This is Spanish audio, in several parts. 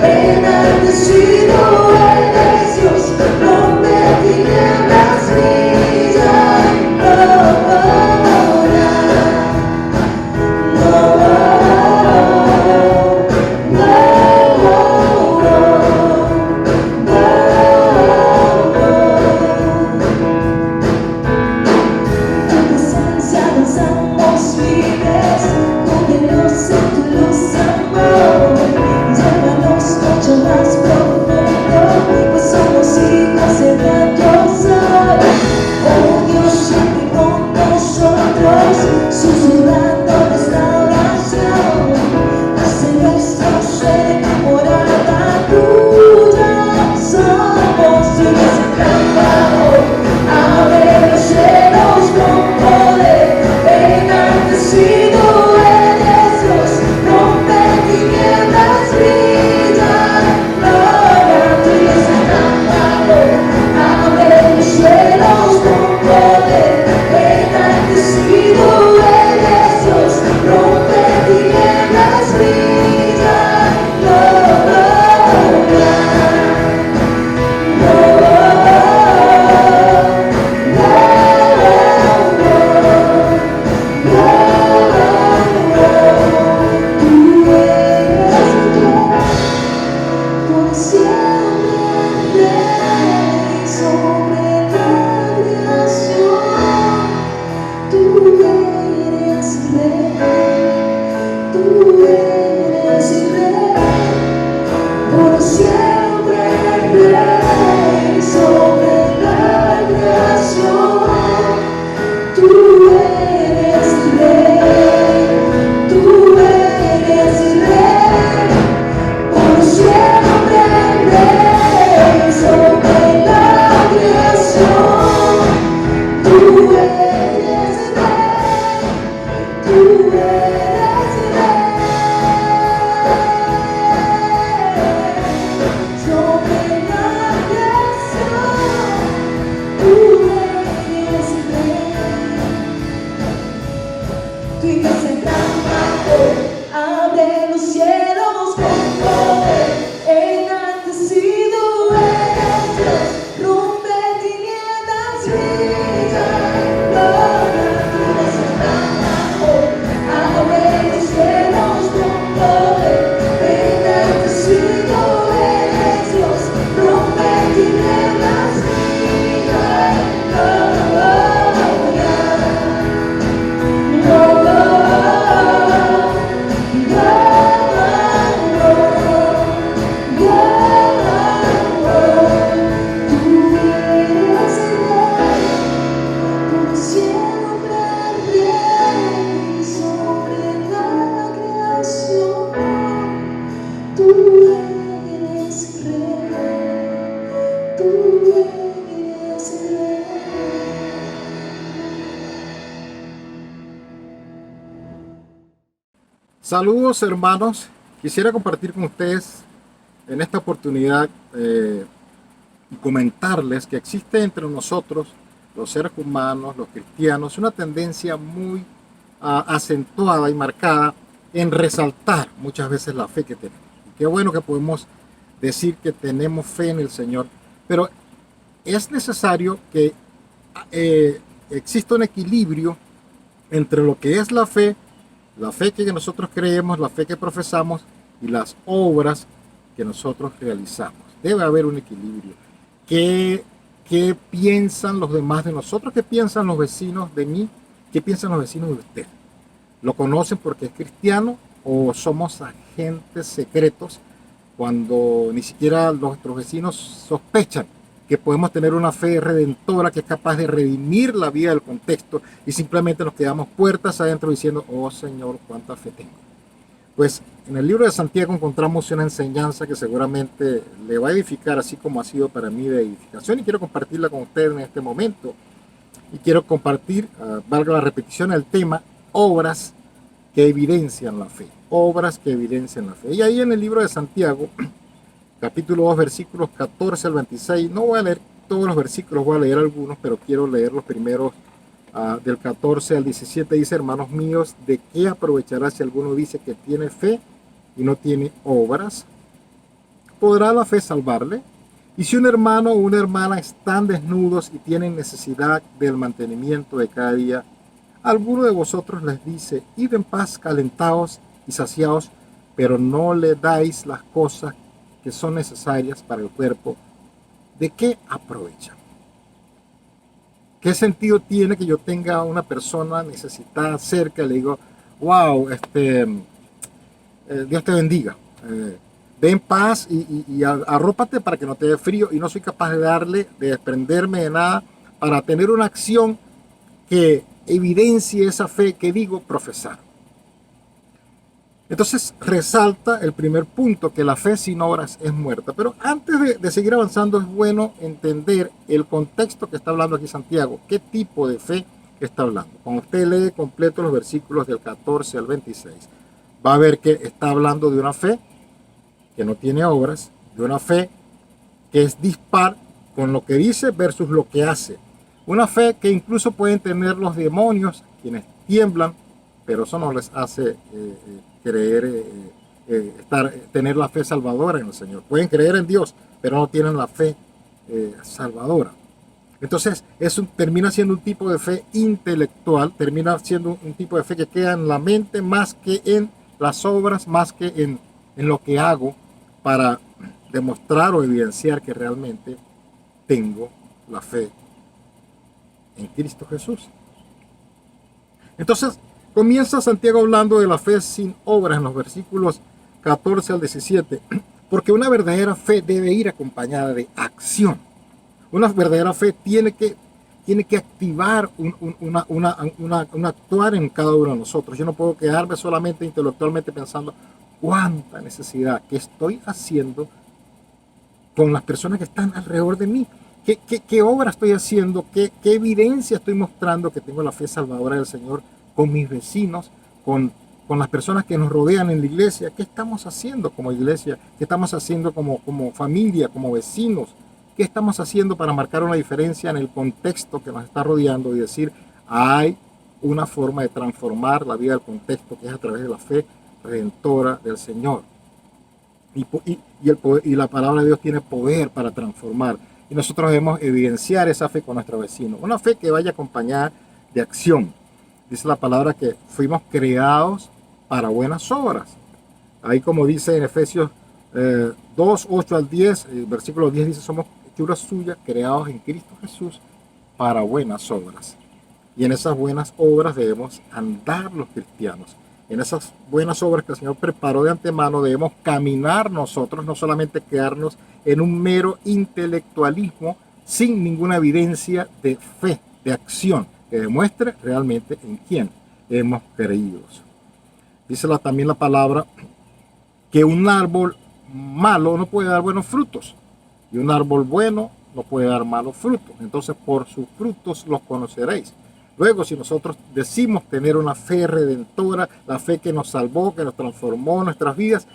enaltecido eres Dios, rompe tinieblas, brilla gloria. Tu presencia danzamos libres, confiados en tu luz, amor. Llévanos mucho más profundo, pues somos hijos de Dios hoy. Oh Dios, siempre con nosotros, susurrando restauración. Hace nuestro ser morada tuya. Somos tu desencanto. Abre los cielos con poder, enaltecido eres Dios, rompe tinieblas, brilla gloria. Tu desencanto. Abre los cielos con poder, enaltecido eres Dios, rompe tinieblas, brilla gloria. Por siempre rey sobre la creación. Tú eres rey, tú eres rey. Por siempre rey sobre la creación. Tú eres rey, tú eres rey. Por siempre rey sobre la creación. Tú eres rey, tú eres rey. Sobre la creación, tú eres rey. Tu desencanto. Abre los cielos con poder, enaltecido eres Dios, rompe tinieblas, brilla gloria. Tu desencanto. Abre los cielos con poder, enaltecido eres Dios, rompe tinieblas, brilla gloria. Saludos hermanos, quisiera compartir con ustedes en esta oportunidad y comentarles que existe entre nosotros, los seres humanos, los cristianos, una tendencia muy acentuada y marcada en resaltar muchas veces la fe que tenemos. Y qué bueno que podemos decir que tenemos fe en el Señor, pero es necesario que exista un equilibrio entre lo que es la fe que nosotros creemos, la fe que profesamos y las obras que nosotros realizamos. Debe haber un equilibrio. ¿Qué piensan los demás de nosotros? ¿Qué piensan los vecinos de mí? ¿Qué piensan los vecinos de usted? ¿Lo conocen porque es cristiano o somos agentes secretos cuando ni siquiera nuestros vecinos sospechan que podemos tener una fe redentora que es capaz de redimir la vida del contexto y simplemente nos quedamos puertas adentro diciendo, oh Señor, cuánta fe tengo? Pues en el libro de Santiago encontramos una enseñanza que seguramente le va a edificar, así como ha sido para mí de edificación, y quiero compartirla con ustedes en este momento. Y quiero compartir, valga la repetición, el tema, obras que evidencian la fe. Obras que evidencian la fe. Y ahí en el libro de Santiago, capítulo 2, versículos 14 al 26, no voy a leer todos los versículos, voy a leer algunos, pero quiero leer los primeros del 14 al 17. Dice, hermanos míos, ¿de qué aprovechará si alguno dice que tiene fe y no tiene obras? ¿podrá la fe salvarle? Y si un hermano o una hermana están desnudos y tienen necesidad del mantenimiento de cada día, alguno de vosotros les dice, id en paz, calentaos y saciaos, pero no le dais las cosas que son necesarias para el cuerpo, ¿de qué aprovechan? ¿Qué sentido tiene que yo tenga una persona necesitada cerca y le digo, wow, Dios te bendiga, ve en paz y arrópate para que no te dé frío, y no soy capaz de desprenderme de nada para tener una acción que evidencie esa fe que digo profesar? Entonces resalta el primer punto, que la fe sin obras es muerta. Pero antes de seguir avanzando, es bueno entender el contexto que está hablando aquí Santiago. ¿Qué tipo de fe está hablando? Cuando usted lee completo los versículos del 14 al 26, va a ver que está hablando de una fe que no tiene obras, de una fe que es dispar con lo que dice versus lo que hace. Una fe que incluso pueden tener los demonios, quienes tiemblan, pero eso no les hace creer, tener la fe salvadora en el Señor. Pueden creer en Dios, pero no tienen la fe salvadora. Entonces, termina siendo un tipo de fe intelectual, termina siendo un tipo de fe que queda en la mente más que en las obras, más que en lo que hago para demostrar o evidenciar que realmente tengo la fe en Cristo Jesús. Entonces, comienza Santiago hablando de la fe sin obras en los versículos 14 al 17, porque una verdadera fe debe ir acompañada de acción. Una verdadera fe tiene que activar un actuar en cada uno de nosotros. Yo no puedo quedarme solamente intelectualmente pensando cuánta necesidad que estoy haciendo con las personas que están alrededor de mí. ¿Qué obra estoy haciendo? ¿Qué evidencia estoy mostrando que tengo la fe salvadora del Señor con mis vecinos, con las personas que nos rodean en la iglesia? ¿Qué estamos haciendo como iglesia? ¿Qué estamos haciendo como familia, como vecinos? ¿Qué estamos haciendo para marcar una diferencia en el contexto que nos está rodeando y decir, hay una forma de transformar la vida del contexto, que es a través de la fe redentora del Señor? Y la palabra de Dios tiene poder para transformar. Y nosotros debemos evidenciar esa fe con nuestros vecinos. Una fe que vaya acompañada de acción. Dice la palabra que fuimos creados para buenas obras. Ahí, como dice en Efesios 2, 8 al 10, el versículo 10 dice, somos hechura suya, creados en Cristo Jesús para buenas obras. Y en esas buenas obras debemos andar los cristianos. En esas buenas obras que el Señor preparó de antemano debemos caminar nosotros, no solamente quedarnos en un mero intelectualismo sin ninguna evidencia de fe, de acción, que demuestre realmente en quién hemos creído. Dice también la palabra que un árbol malo no puede dar buenos frutos y un árbol bueno no puede dar malos frutos. Entonces, por sus frutos los conoceréis. Luego, si nosotros decimos tener una fe redentora, la fe que nos salvó, que nos transformó nuestras vidas,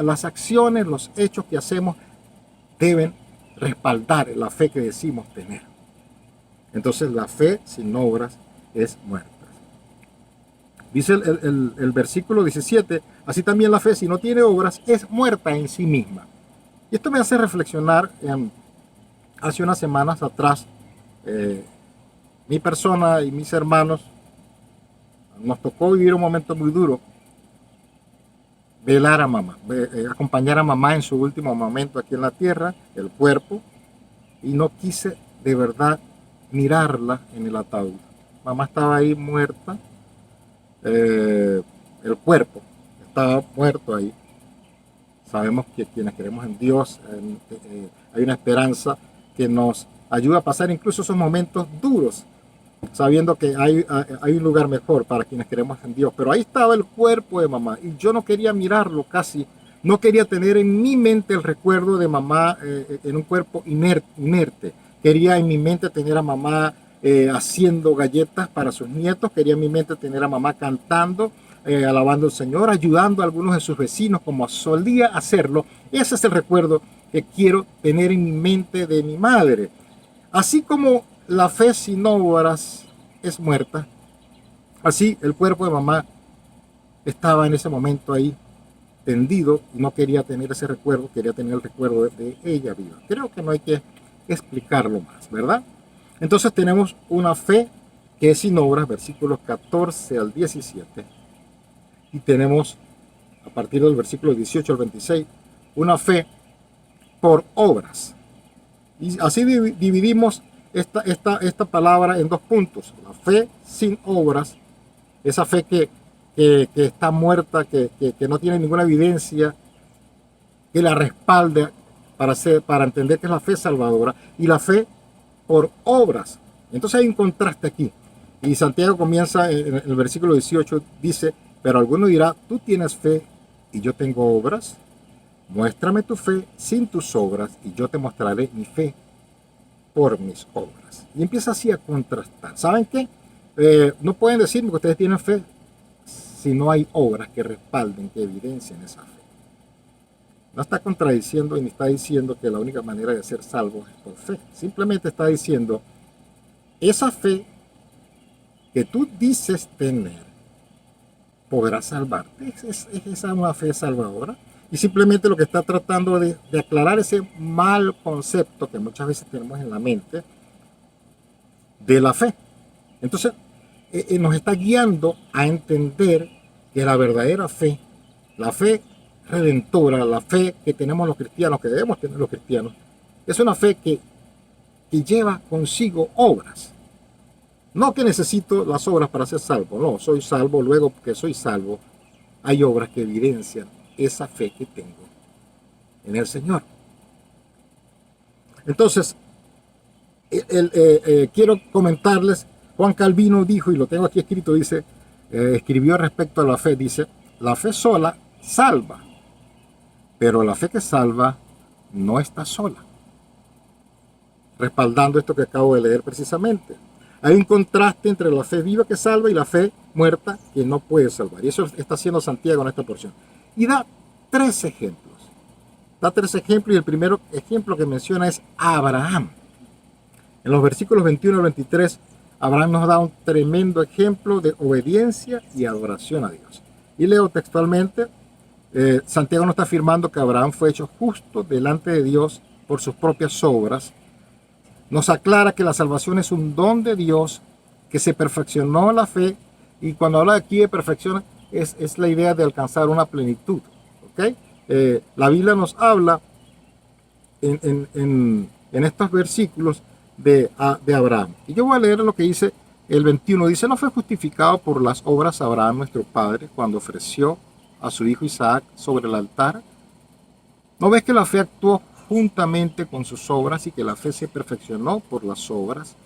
las acciones, los hechos que hacemos deben respaldar la fe que decimos tener. Entonces, la fe sin obras es muerta. Dice el versículo 17, así también la fe, si no tiene obras, es muerta en sí misma. Y esto me hace reflexionar. Hace unas semanas atrás, mi persona y mis hermanos nos tocó vivir un momento muy duro, velar a mamá, acompañar a mamá en su último momento aquí en la tierra, el cuerpo, y no quise de verdad mirarla en el ataúd. Mamá estaba ahí muerta, el cuerpo estaba muerto ahí. Sabemos que quienes creemos en Dios, hay una esperanza que nos ayuda a pasar incluso esos momentos duros, sabiendo que hay un lugar mejor para quienes creemos en Dios. Pero ahí estaba el cuerpo de mamá y yo no quería mirarlo casi, no quería tener en mi mente el recuerdo de mamá en un cuerpo inerte. Quería en mi mente tener a mamá haciendo galletas para sus nietos, quería en mi mente tener a mamá cantando, alabando al Señor, ayudando a algunos de sus vecinos como solía hacerlo. Ese es el recuerdo que quiero tener en mi mente de mi madre. Así como la fe sin obras es muerta, así el cuerpo de mamá estaba en ese momento ahí tendido y no quería tener ese recuerdo, quería tener el recuerdo de ella viva. Creo que no hay que explicarlo más, ¿verdad? Entonces tenemos una fe que es sin obras, versículos 14 al 17, y tenemos a partir del versículo 18 al 26, una fe por obras. Y así dividimos esta palabra en dos puntos. La fe sin obras, esa fe que está muerta, que no tiene ninguna evidencia que la respalde para entender que es la fe salvadora, y la fe por obras. Entonces hay un contraste aquí. Y Santiago comienza en el versículo 18, dice, pero alguno dirá, tú tienes fe y yo tengo obras. Muéstrame tu fe sin tus obras y yo te mostraré mi fe por mis obras. Y empieza así a contrastar. ¿Saben qué? No pueden decirme que ustedes tienen fe si no hay obras que respalden, que evidencien esa fe. No está contradiciendo ni está diciendo que la única manera de ser salvos es por fe. Simplemente está diciendo, esa fe que tú dices tener podrá salvarte. ¿Es esa una fe salvadora? Y simplemente lo que está tratando de aclarar ese mal concepto que muchas veces tenemos en la mente de la fe. Entonces, nos está guiando a entender que la verdadera fe, la fe redentora, la fe que tenemos los cristianos, que debemos tener los cristianos, es una fe que lleva consigo obras. No que necesito las obras para ser salvo, no, soy salvo, luego que soy salvo, hay obras que evidencian esa fe que tengo en el Señor. Entonces, quiero comentarles, Juan Calvino dijo, y lo tengo aquí escrito, dice, escribió respecto a la fe, dice, la fe sola salva, pero la fe que salva no está sola. Respaldando esto que acabo de leer precisamente. Hay un contraste entre la fe viva que salva y la fe muerta que no puede salvar. Y eso está haciendo Santiago en esta porción. Y da tres ejemplos. Da tres ejemplos y el primer ejemplo que menciona es Abraham. En los versículos 21 al 23, Abraham nos da un tremendo ejemplo de obediencia y adoración a Dios. Y leo textualmente, Santiago nos está afirmando que Abraham fue hecho justo delante de Dios por sus propias obras. Nos aclara que la salvación es un don de Dios, que se perfeccionó la fe, y cuando habla aquí de perfección es la idea de alcanzar una plenitud. ¿Okay? La Biblia nos habla en estos versículos de Abraham. Y yo voy a leer lo que dice el 21. Dice, no fue justificado por las obras Abraham nuestro padre cuando ofreció a su hijo Isaac sobre el altar. ¿No ves que la fe actuó juntamente con sus obras y que la fe se perfeccionó por las obras?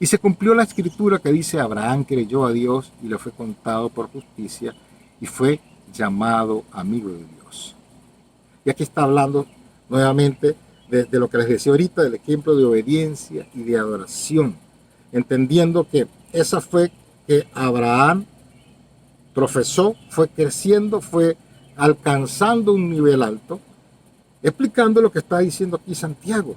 Y se cumplió la escritura que dice, Abraham creyó a Dios y le fue contado por justicia y fue llamado amigo de Dios. Y aquí está hablando nuevamente de lo que les decía ahorita, del ejemplo de obediencia y de adoración, entendiendo que esa fe que Abraham profesó fue creciendo, fue alcanzando un nivel alto, explicando lo que está diciendo aquí Santiago.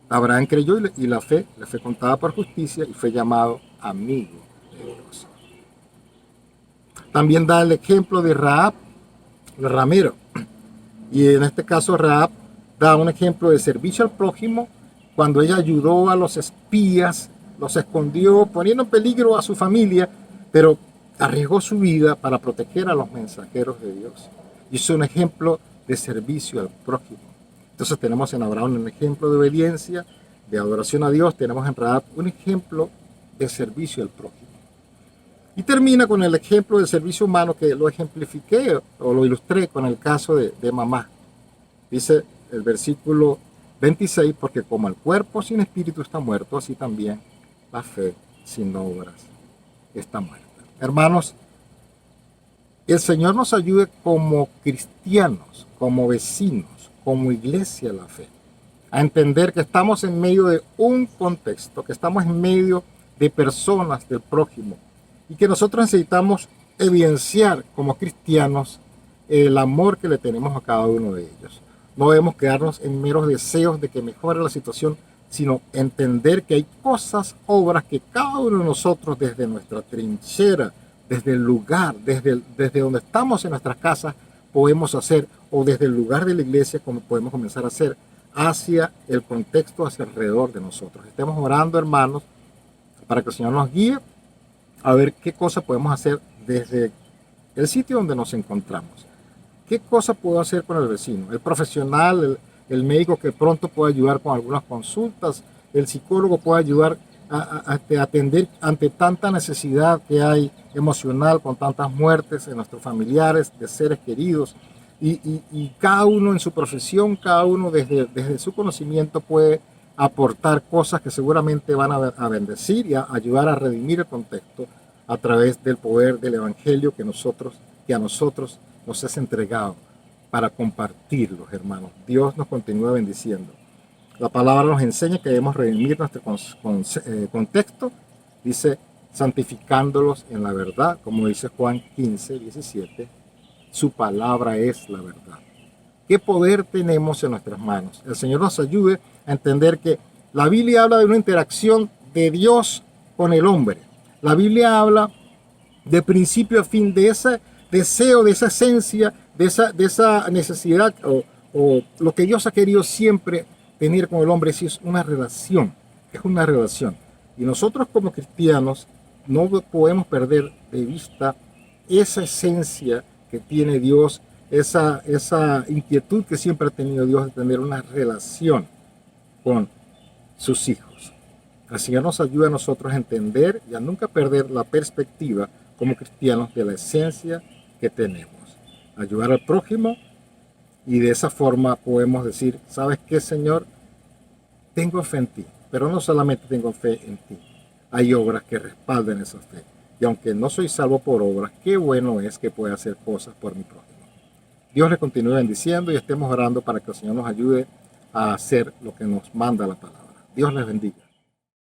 Abraham creyó y la fe le fue contada por justicia y fue llamado amigo de Dios. También da el ejemplo de Rahab, de ramero. Y en este caso Rahab da un ejemplo de servicio al prójimo cuando ella ayudó a los espías, los escondió, poniendo en peligro a su familia, pero arriesgó su vida para proteger a los mensajeros de Dios. Y es un ejemplo de servicio al prójimo. Entonces tenemos en Abraham un ejemplo de obediencia, de adoración a Dios, tenemos en Rahab un ejemplo de servicio al prójimo. Y termina con el ejemplo de servicio humano que lo ejemplifiqué o lo ilustré con el caso de mamá. Dice el versículo 26, porque como el cuerpo sin espíritu está muerto, así también la fe sin obras está muerta. Hermanos, el Señor nos ayude como cristianos, como vecinos, como iglesia de la fe, a entender que estamos en medio de un contexto, que estamos en medio de personas del prójimo y que nosotros necesitamos evidenciar como cristianos el amor que le tenemos a cada uno de ellos. No debemos quedarnos en meros deseos de que mejore la situación, sino entender que hay cosas, obras que cada uno de nosotros desde nuestra trinchera desde el lugar, desde donde estamos en nuestras casas, podemos hacer, o desde el lugar de la iglesia, como podemos comenzar a hacer, hacia el contexto, hacia alrededor de nosotros. Estemos orando, hermanos, para que el Señor nos guíe a ver qué cosa podemos hacer desde el sitio donde nos encontramos. ¿Qué cosa puedo hacer con el vecino? El profesional, el médico que pronto puede ayudar con algunas consultas, el psicólogo puede ayudar a atender ante tanta necesidad que hay emocional, con tantas muertes en nuestros familiares, de seres queridos. Y cada uno en su profesión, cada uno desde su conocimiento puede aportar cosas que seguramente van a bendecir y a ayudar a redimir el contexto a través del poder del Evangelio que a nosotros nos es entregado para compartirlos, hermanos. Dios nos continúa bendiciendo. La palabra nos enseña que debemos redimir nuestro contexto, dice, santificándolos en la verdad, como dice Juan 15, 17, su palabra es la verdad. ¿Qué poder tenemos en nuestras manos? El Señor nos ayude a entender que la Biblia habla de una interacción de Dios con el hombre. La Biblia habla de principio a fin, de ese deseo, de esa esencia, de esa necesidad o lo que Dios ha querido siempre tener con el hombre, es una relación, es una relación. Y nosotros como cristianos no podemos perder de vista esa esencia que tiene Dios, esa inquietud que siempre ha tenido Dios de tener una relación con sus hijos. El Señor nos ayuda a nosotros a entender y a nunca perder la perspectiva como cristianos de la esencia que tenemos. Ayudar al prójimo, y de esa forma podemos decir, ¿sabes qué, Señor? Tengo fe en ti, pero no solamente tengo fe en ti. Hay obras que respaldan esa fe. Y aunque no soy salvo por obras, qué bueno es que pueda hacer cosas por mi prójimo. Dios les continúe bendiciendo y estemos orando para que el Señor nos ayude a hacer lo que nos manda la palabra. Dios les bendiga.